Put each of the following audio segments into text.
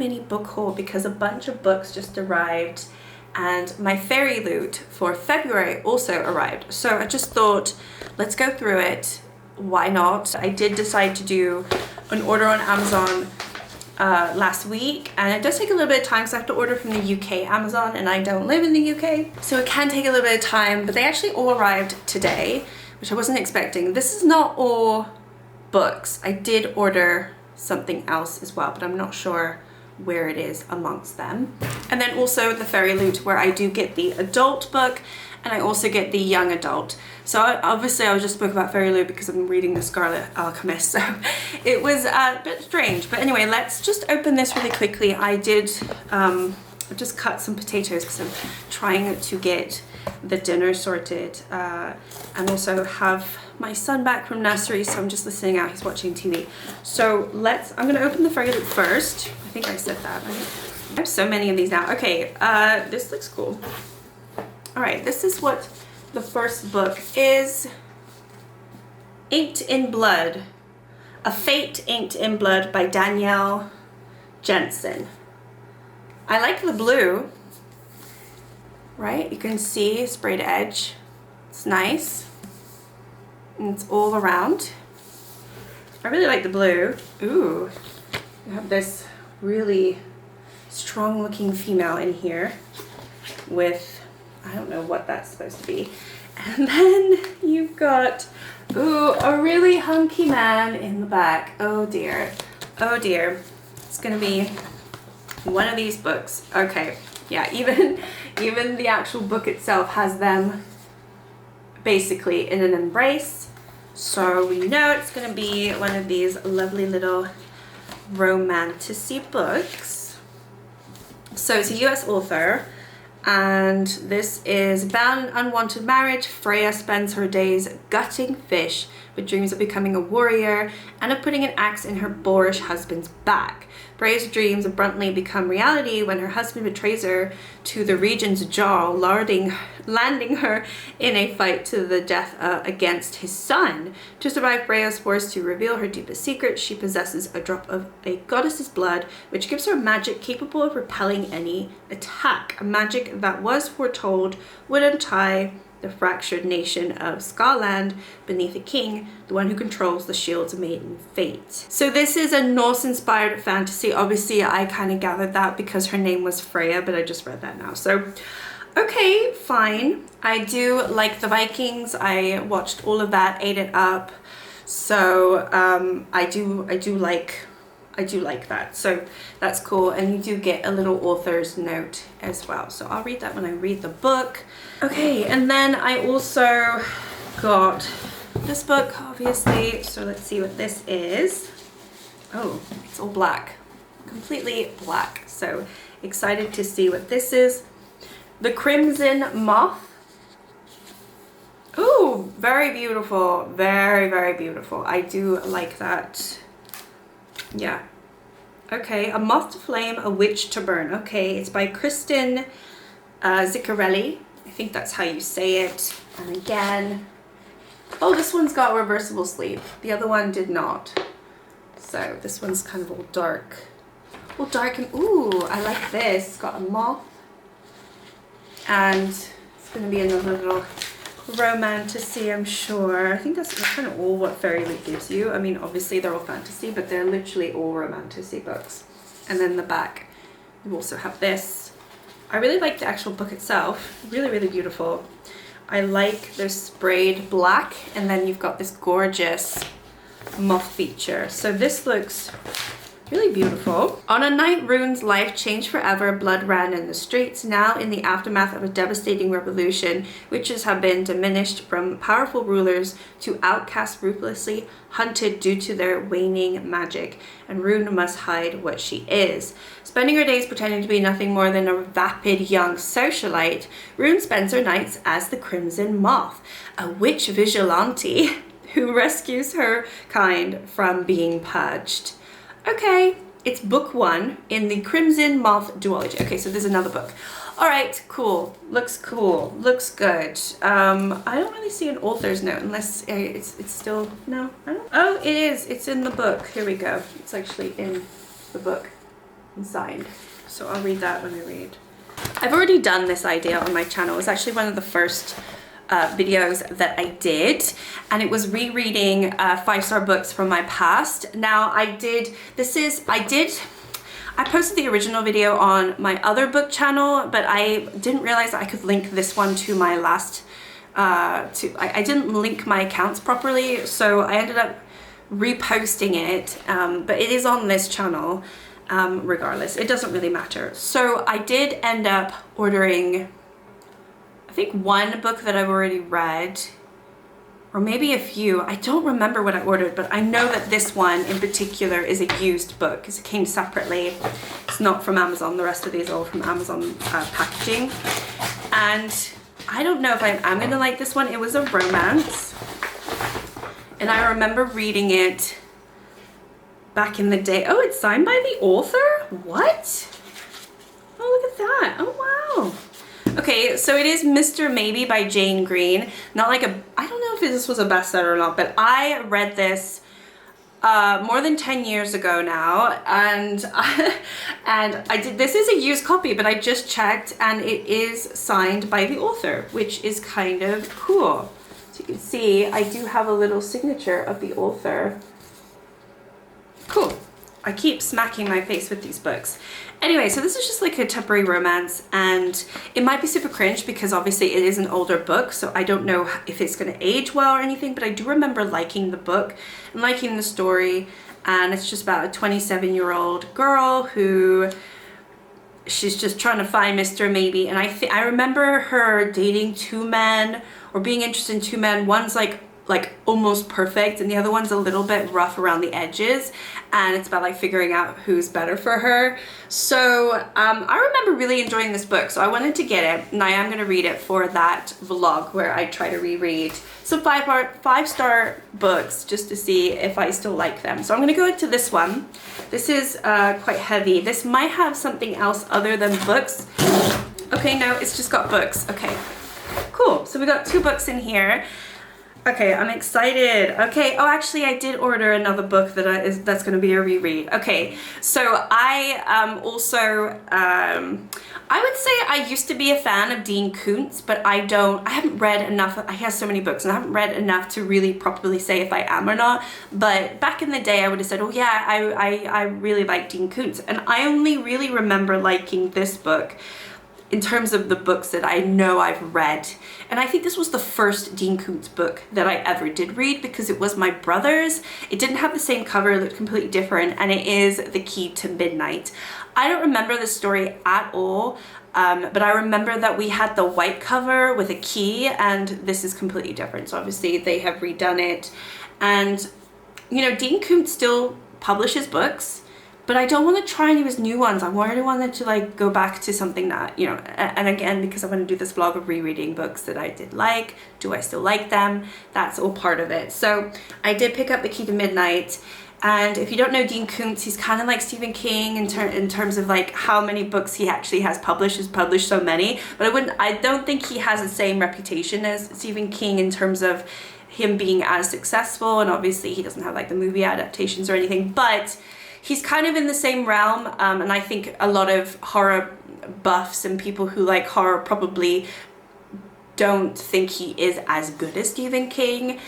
mini book haul because a bunch of books just arrived and my fairy loot for February also arrived. So I just thought, let's go through it. Why not? I did decide to do an order on Amazon last week, and it does take a little bit of time because I have to order from the UK Amazon and I don't live in the UK, so it can take a little bit of time, but they actually all arrived today, which I wasn't expecting. This is not all books. I did order something else as well, but I'm not sure where it is amongst them. And then also the fairy loot, where I do get the adult book and I also get the young adult. So obviously I just spoke about fairy loot because I'm reading The Scarlet Alchemist, so it was a bit strange. But anyway, let's just open this really quickly. I did just cut some potatoes because I'm trying to get the dinner sorted and also have my son back from nursery, so I'm just listening out. He's watching TV. So I'm gonna open the fairy loot first. I think I said that. I have so many of these now. Okay, this looks cool. All right, this is what the first book is. Inked in Blood. A Fate Inked in Blood by Danielle Jensen. I like the blue, right? You can see sprayed edge. It's nice. And it's all around. I really like the blue. Ooh, you have this really strong looking female in here with, I don't know what that's supposed to be. And then you've got, ooh, a really hunky man in the back. Oh dear. Oh dear. It's gonna be one of these books. Okay, yeah, even the actual book itself has them basically in an embrace. So we know it's gonna be one of these lovely little romantic-y books. So it's a US author, and this is about an unwanted marriage. Freya spends her days gutting fish with dreams of becoming a warrior and of putting an axe in her boorish husband's back. Freya's dreams abruptly become reality when her husband betrays her to the Regent's Jarl, landing her in a fight to the death against his son. To survive, Freya is forced to reveal her deepest secret. She possesses a drop of a goddess's blood, which gives her magic capable of repelling any attack. A magic that was foretold would untie the fractured nation of Skarland beneath a king, the one who controls the shields of maiden fate. So this is a Norse-inspired fantasy. Obviously, I kind of gathered that because her name was Freya, but I just read that now. So, okay, fine. I do like the Vikings. I watched all of that, ate it up. So I do like that. So that's cool. And you do get a little author's note as well. So I'll read that when I read the book. Okay, and then I also got this book, obviously. So let's see what this is. Oh, it's all black. Completely black. So excited to see what this is. The Crimson Moth. Ooh, very beautiful. Very, very beautiful. I do like that. Yeah. Okay, A Moth to Flame, A Witch to Burn. Okay, it's by Kristen Ziccarelli. I think that's how you say it. And again, oh, this one's got a reversible sleeve. The other one did not. So this one's kind of all dark. All dark and, ooh, I like this. It's got a moth. And it's going to be another little romantasy, I'm sure. I think that's kind of all what fairy loot gives you. I mean, obviously they're all fantasy, but they're literally all romantasy books. And then the back, you also have this. I really like the actual book itself. Really, really beautiful. I like the sprayed black, and then you've got this gorgeous moth feature. So this looks really beautiful. On a night Rune's life changed forever, blood ran in the streets. Now, in the aftermath of a devastating revolution, witches have been diminished from powerful rulers to outcasts ruthlessly hunted due to their waning magic, and Rune must hide what she is. Spending her days pretending to be nothing more than a vapid young socialite, Rune spends her nights as the Crimson Moth, a witch vigilante who rescues her kind from being purged. Okay, it's book 1 in the Crimson Moth duology. Okay, so there's another book. All right, cool. Looks cool. Looks good. I don't really see an author's note unless it's still, no, I don't. Oh, it is. It's in the book. Here we go. It's actually in the book. and signed. So I'll read that when I read. I've already done this idea on my channel. It was actually one of the first videos that I did, and it was rereading 5-star books from my past. Now I posted the original video on my other book channel, but I didn't realize that I could link this one to my last, I didn't link my accounts properly, so I ended up reposting it, but it is on this channel. Regardless, it doesn't really matter. So I did end up ordering, I think, one book that I've already read, or maybe a few. I don't remember what I ordered, but I know that this one in particular is a used book because it came separately. It's not from Amazon. The rest of these are all from Amazon packaging. And I don't know if I'm gonna like this one. It was a romance, and I remember reading it back in the day. Oh, it's signed by the author? What? Oh, look at that. Oh, wow. Okay, so it is Mr. Maybe by Jane Green. Not like I don't know if this was a bestseller or not, but I read this more than 10 years ago now, and I did, this is a used copy, but I just checked and it is signed by the author, which is kind of cool. So you can see I do have a little signature of the author. Cool. I keep smacking my face with these books. Anyway, so this is just like a temporary romance, and it might be super cringe because obviously it is an older book, so I don't know if it's going to age well or anything, but I do remember liking the book and liking the story. And it's just about a 27-year-old girl who, she's just trying to find Mr. Maybe. And I remember her dating two men, or being interested in two men. One's like almost perfect, and the other one's a little bit rough around the edges, and it's about like figuring out who's better for her. So I remember really enjoying this book, so I wanted to get it, and I am going to read it for that vlog where I try to reread some 5-star books just to see if I still like them. So I'm going to go into this one. This is quite heavy. This might have something else other than books. Okay, no, it's just got books. Okay, cool. So we got 2 books in here. Okay, I'm excited. Okay, oh, actually I did order another book that's going to be a reread. Okay, so I would say I used to be a fan of Dean Koontz, but I haven't read enough. He has so many books, and I haven't read enough to really properly say if I am or not. But back in the day, I would have said, oh yeah, I really like Dean Koontz. And I only really remember liking this book in terms of the books that I know I've read. And I think this was the first Dean Koontz book that I ever did read because it was my brother's. It didn't have the same cover, it looked completely different, and it is The Key to Midnight. I don't remember the story at all, but I remember that we had the white cover with a key, and this is completely different. So obviously they have redone it. And, you know, Dean Koontz still publishes books, but I don't want to try any of his new ones. I really wanted to like go back to something that, you know, and again, because I want to do this vlog of rereading books that I did like. Do I still like them? That's all part of it. So I did pick up The Key to Midnight. And if you don't know Dean Koontz, he's kind of like Stephen King in terms of like how many books he actually has published. He's published so many, but I don't think he has the same reputation as Stephen King in terms of him being as successful. And obviously he doesn't have like the movie adaptations or anything, but he's kind of in the same realm, and I think a lot of horror buffs and people who like horror probably don't think he is as good as Stephen King.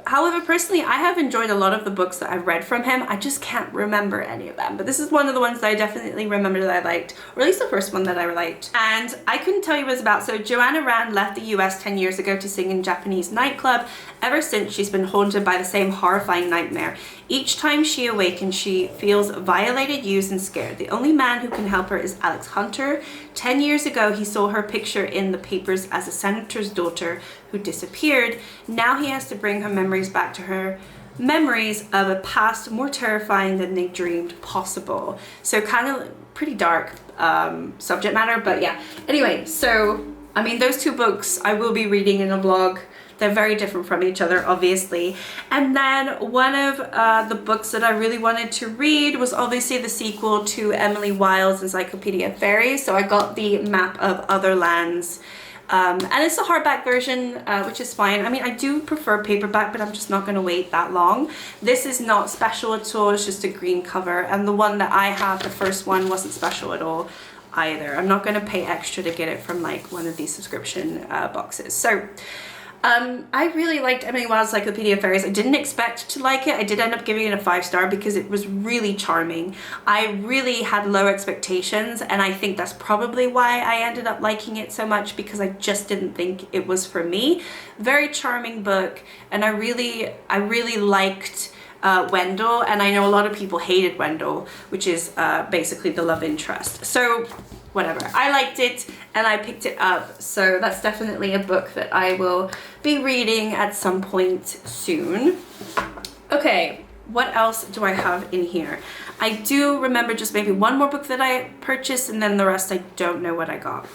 However, personally, I have enjoyed a lot of the books that I've read from him. I just can't remember any of them. But this is one of the ones that I definitely remember that I liked, or at least the first one that I liked. And I couldn't tell you what it's about. So Joanna Rand left the US 10 years ago to sing in a Japanese nightclub. Ever since, she's been haunted by the same horrifying nightmare. Each time she awakens, she feels violated, used, and scared. The only man who can help her is Alex Hunter. 10 years ago, he saw her picture in the papers as a senator's daughter who disappeared. Now he has to bring her memories back to her, memories of a past more terrifying than they dreamed possible. So kind of pretty dark subject matter, but yeah. Anyway, so I mean, those 2 books I will be reading in a vlog. They're very different from each other, obviously. And then one of the books that I really wanted to read was obviously the sequel to Emily Wilde's Encyclopedia of Fairies. So I got the Map of Other Lands And it's a hardback version, which is fine. I mean, I do prefer paperback, but I'm just not going to wait that long. This is not special at all. It's just a green cover. And the one that I have, the first one, wasn't special at all either. I'm not going to pay extra to get it from like one of these subscription boxes. So I really liked Emily Wilde's Encyclopedia of Fairies. I didn't expect to like it. I did end up giving it a 5-star because it was really charming. I really had low expectations, and I think that's probably why I ended up liking it so much, because I just didn't think it was for me. Very charming book, and I really liked Wendell, and I know a lot of people hated Wendell, which is basically the love interest. So whatever, I liked it and I picked it up, so that's definitely a book that I will be reading at some point soon. Okay, what else do I have in here? I do remember just maybe one more book that I purchased, and then the rest I don't know what I got.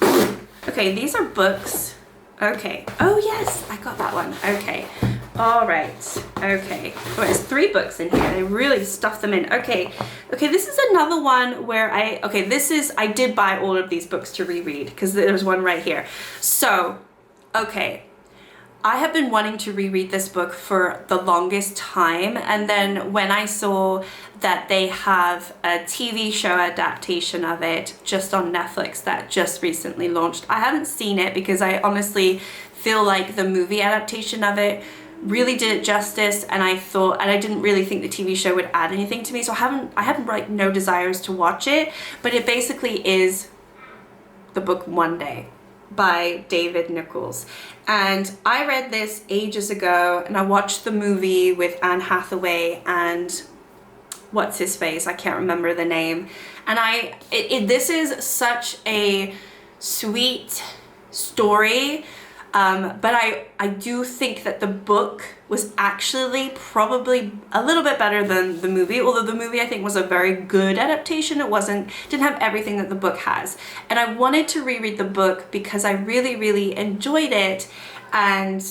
Okay, these are books. Okay, oh yes, I got that one. Okay, all right, okay. Oh, there's 3 books in here. They really stuffed them in. Okay, this is another one where I did buy all of these books to reread, because there's one right here. So, okay, I have been wanting to reread this book for the longest time, and then when I saw that they have a TV show adaptation of it just on Netflix that just recently launched, I haven't seen it because I honestly feel like the movie adaptation of it really did it justice, and I didn't really think the TV show would add anything to me, so I have like no desires to watch it. But it basically is the book One Day by David Nichols, and I read this ages ago, and I watched the movie with Anne Hathaway and what's his face, I can't remember the name, and this is such a sweet story. But I do think that the book was actually probably a little bit better than the movie, although the movie I think was a very good adaptation. It didn't have everything that the book has. And I wanted to reread the book because I really enjoyed it, and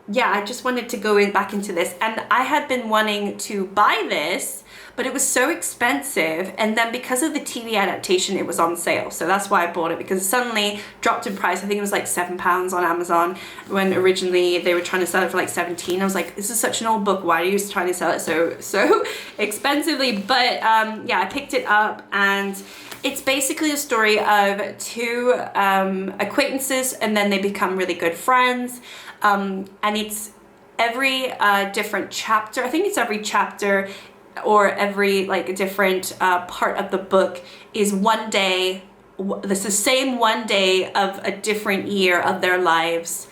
yeah, I just wanted to go back into this. And I had been wanting to buy this, but it was so expensive, and then because of the TV adaptation it was on sale, so that's why I bought it, because it suddenly dropped in price. I think it was like £7 on Amazon when originally they were trying to sell it for like 17. I was like, this is such an old book, why are you trying to sell it so expensively? But yeah, I picked it up, and it's basically a story of 2 acquaintances, and then they become really good friends, and it's every different chapter. I think it's every chapter or every like different part of the book is one day. This is the same one day of a different year of their lives,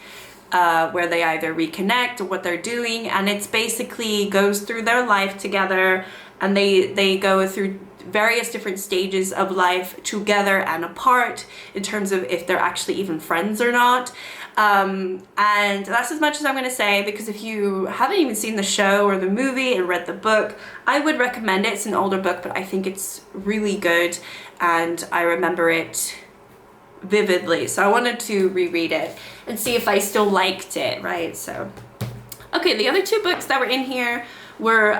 where they either reconnect or what they're doing, and it's basically goes through their life together, and they go through various different stages of life together and apart in terms of if they're actually even friends or not. And that's as much as I'm going to say, because if you haven't even seen the show or the movie and read the book, I would recommend it. It's an older book, but I think it's really good, and I remember it vividly, so I wanted to reread it and see if I still liked it, right? So okay, the other 2 books that were in here were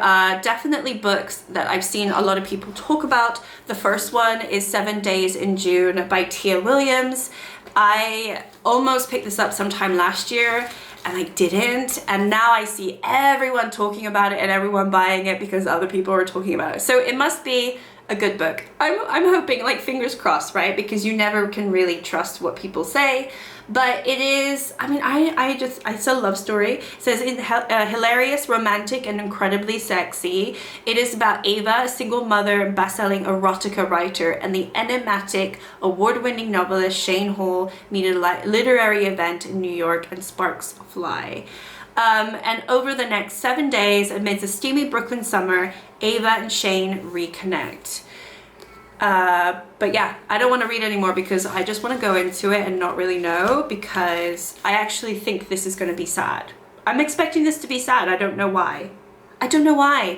definitely books that I've seen a lot of people talk about. The first one is 7 Days in June by Tia Williams. I almost picked this up sometime last year, and I didn't, and now I see everyone talking about it and everyone buying it because other people are talking about it. So it must be a good book. I'm hoping, like, fingers crossed, right? Because you never can really trust what people say. But it is, I mean, it's a love story. It says, hilarious, romantic, and incredibly sexy. It is about Ava, a single mother and best-selling erotica writer, and the enigmatic, award-winning novelist Shane Hall meet a literary event in New York, and sparks fly. And over the next 7 days, amidst a steamy Brooklyn summer, Ava and Shane reconnect. But yeah, I don't want to read anymore because I just want to go into it and not really know, because I actually think this is going to be sad. I'm expecting this to be sad. I don't know why.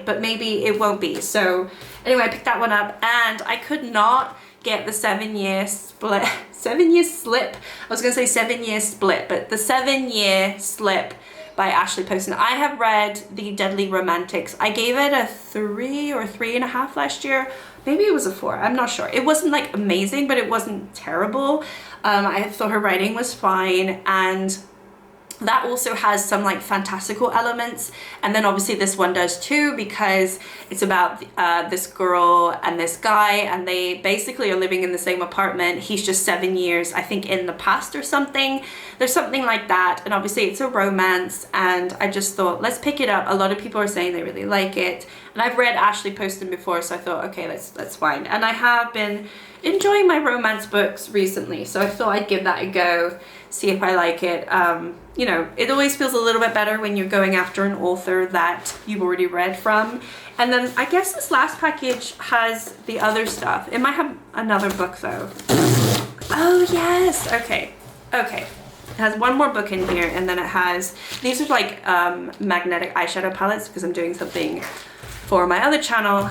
But maybe it won't be. So anyway, I picked that one up, and I could not get the 7-year split. 7-year slip. I was going to say 7-year split, but the 7-year slip by Ashley Poston. I have read The Deadly Romantics. I gave it a 3 or 3.5 last year. maybe it was a 4, I'm not sure. It wasn't like amazing, but it wasn't terrible. I thought her writing was fine, and that also has some like fantastical elements, and then obviously this one does too, because it's about this girl and this guy, and they basically are living in the same apartment. He's just 7 years, I think, in the past or something. There's something like that, and obviously it's a romance, and I just thought, let's pick it up. A lot of people are saying they really like it, and I've read Ashley post them before, so I thought, okay, that's fine. And I have been enjoying my romance books recently, so I thought I'd give that a go, see if I like it. You know, it always feels a little bit better when you're going after an author that you've already read from. And then I guess this last package has the other stuff. It might have another book though. Oh yes, okay. It has one more book in here, and then it has, these are like magnetic eyeshadow palettes, because I'm doing something for my other channel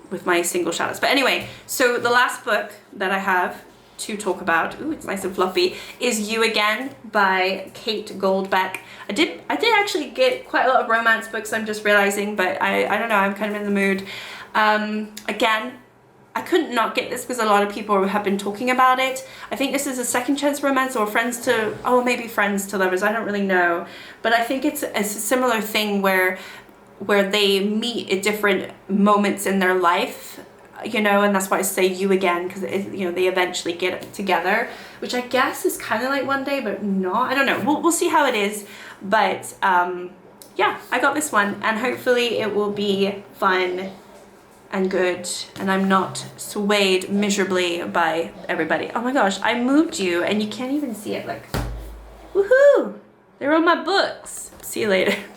with my single shadows. But anyway, so the last book that I have to talk about, ooh, it's nice and fluffy, is You Again by Kate Goldbeck. I did actually get quite a lot of romance books, I'm just realizing, but I don't know, I'm kind of in the mood. Again, I couldn't not get this because a lot of people have been talking about it. I think this is a second chance romance, or maybe friends to lovers, I don't really know. But I think it's a similar thing where they meet at different moments in their life, you know, and that's why I say you again, because you know, they eventually get together, which I guess is kind of like one day, but not, I don't know, we'll see how it is. But yeah, I got this one, and hopefully it will be fun and good, and I'm not swayed miserably by everybody. Oh my gosh, I moved you and you can't even see it. Like, woohoo, they're on my books. See you later.